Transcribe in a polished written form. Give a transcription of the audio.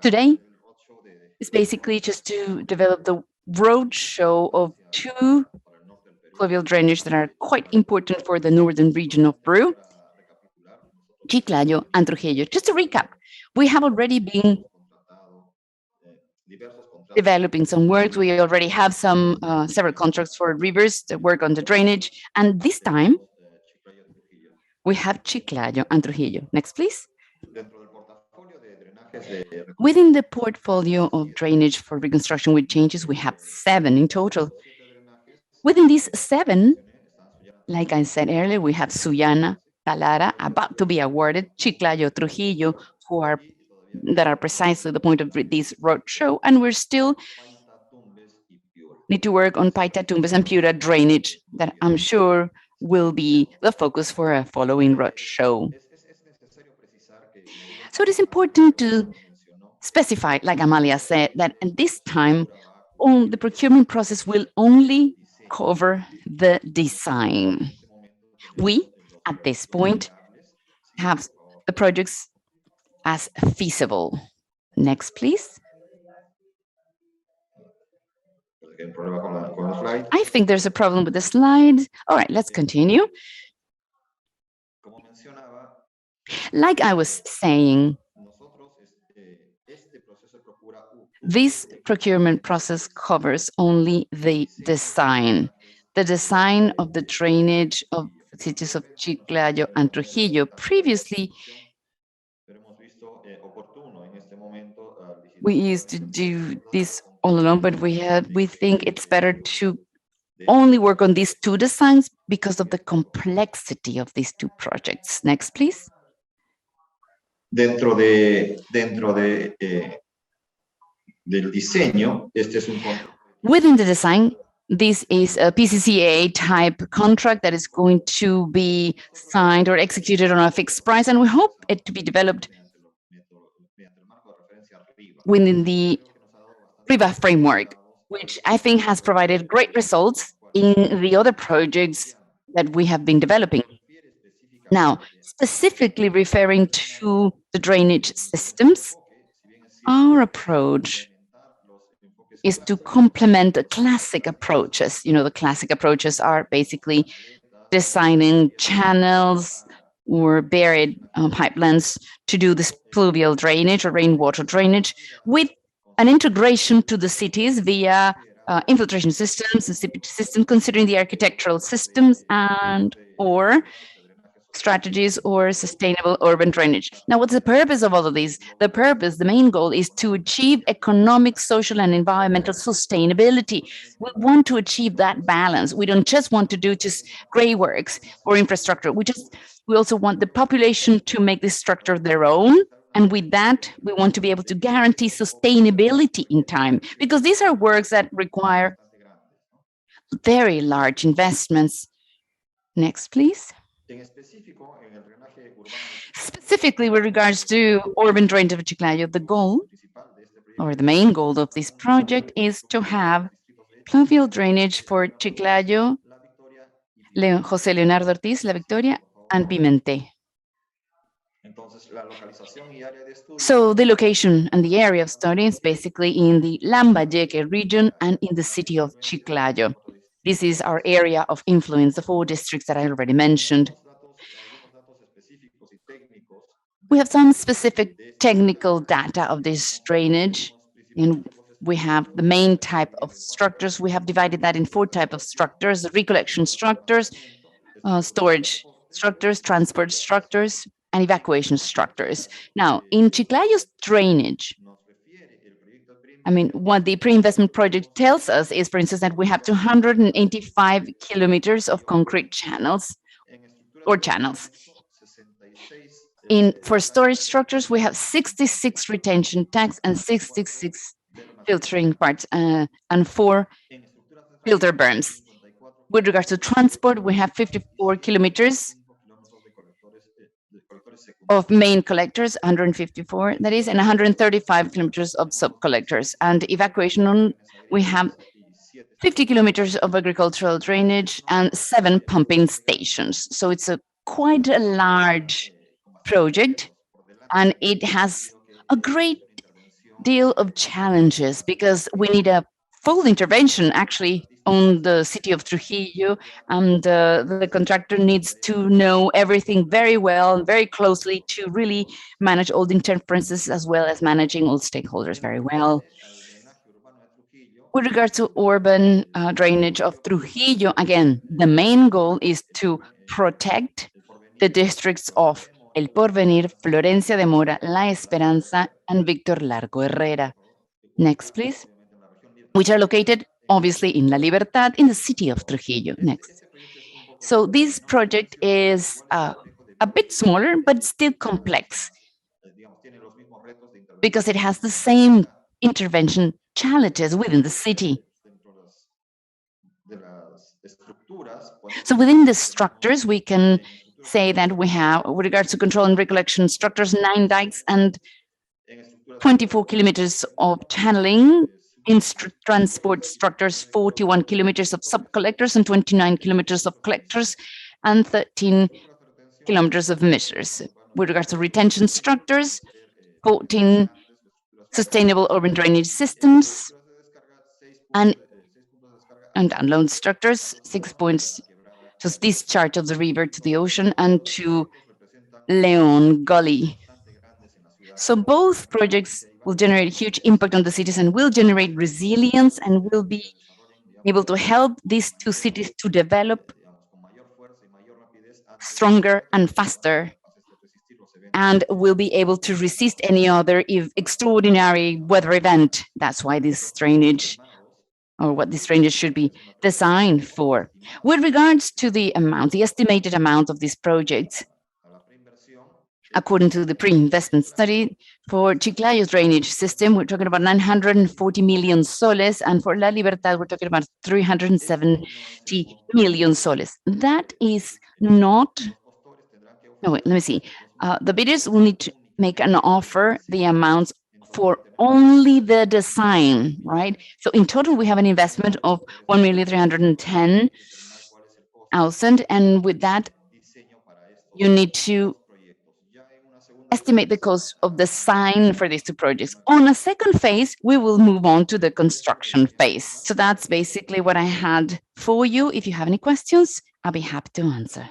Today is basically just to develop the roadshow of two fluvial drainage that are quite important for the northern region of Peru, Chiclayo and Trujillo. Just to recap, we have already been developing some works. We already have some several contracts for rivers that work on the drainage, and this time we have Chiclayo and Trujillo. Next, please. Within the portfolio of drainage for reconstruction with changes, we have 7 in total. Within these 7, like I said earlier, we have Sullana, Talara, about to be awarded, Chiclayo, Trujillo, that are precisely the point of this roadshow, and we're still need to work on Paita, Tumbes, and Piura drainage that I'm sure will be the focus for a following roadshow. So it is important to specify, like Amalia said, that at this time, the procurement process will only cover the design. We, at this point, have the projects as feasible. Next, please. I think there's a problem with the slide. All right, let's continue. Like I was saying, this procurement process covers only the design of the drainage of cities of Chiclayo and Trujillo. Previously, we used to do this all along, but we think it's better to only work on these 2 designs because of the complexity of these 2 projects. Next, please. Dentro de del diseño, este es un contrato. Within the design, this is a PCCA type contract that is going to be signed or executed on a fixed price, and we hope it to be developed within the RIVA framework, which I think has provided great results in the other projects that we have been developing. Now, specifically referring to the drainage systems, our approach is to complement the classic approaches. You know, the classic approaches are basically designing channels or buried pipelines to do this pluvial drainage or rainwater drainage with an integration to the cities via infiltration systems and seepage systems, considering the architectural systems and or strategies or sustainable urban drainage. Now, what's the purpose of all of these? The main goal is to achieve economic, social, and environmental sustainability. We want to achieve that balance. We don't just want to do just gray works or infrastructure. We also want the population to make this structure their own. And with that, we want to be able to guarantee sustainability in time, because these are works that require very large investments. Next, please. Specifically with regards to urban drainage of Chiclayo, the goal or the main goal of this project is to have pluvial drainage for Chiclayo, José Leonardo Ortiz, La Victoria, and Pimenté. So the location and the area of study is basically in the Lambayeque region and in the city of Chiclayo. This is our area of influence, the 4 districts that I already mentioned. We have some specific technical data of this drainage, and we have the main type of structures. We have divided that in 4 types of structures: the recollection structures, storage structures, transport structures, and evacuation structures. Now, in Chiclayo's drainage, I mean, what the pre-investment project tells us is, for instance, that we have 285 kilometers of concrete channels or channels. For storage structures, we have 66 retention tanks and 66 filtering parts and 4 filter berms. With regards to transport, we have 54 kilometers of main collectors, 154 that is, and 135 kilometers of sub-collectors. And evacuation, we have 50 kilometers of agricultural drainage and 7 pumping stations. So it's quite a large project, and it has a great deal of challenges because we need a full intervention actually on the city of Trujillo, and the contractor needs to know everything very well and very closely to really manage all the interferences as well as managing all stakeholders very well. With regards to urban drainage of Trujillo, again, the main goal is to protect the districts of El Porvenir, Florencia de Mora, La Esperanza, and Victor Largo Herrera. Next, please. Which are located obviously in La Libertad, in the city of Trujillo. Next. So this project is a bit smaller, but still complex because it has the same intervention challenges within the city. So within the structures, we can say that we have, with regards to control and recollection structures, 9 dikes and 24 kilometers of channeling. In transport structures, 41 kilometers of sub-collectors and 29 kilometers of collectors and 13 kilometers of emitters. With regards to retention structures, 14 sustainable urban drainage systems, and download structures, 6 points, just discharge of the river to the ocean and to Leon Gully. So both projects will generate huge impact on the cities and will generate resilience and will be able to help these two cities to develop stronger and faster, and will be able to resist any other extraordinary weather event. That's why this drainage, or what this drainage should be designed for. With regards to the amount, the estimated amount of these projects, according to the pre-investment study, for Chiclayo's drainage system, we're talking about 940 million soles, and for La Libertad, we're talking about 370 million soles. That is not, no, wait, let me see. The bidders will need to make an offer, the amounts for only the design, right? So in total, we have an investment of 1,310,000, and with that, you need to estimate the cost of the design for these two projects. On a second phase, we will move on to the construction phase. So that's basically what I had for you. If you have any questions, I'll be happy to answer.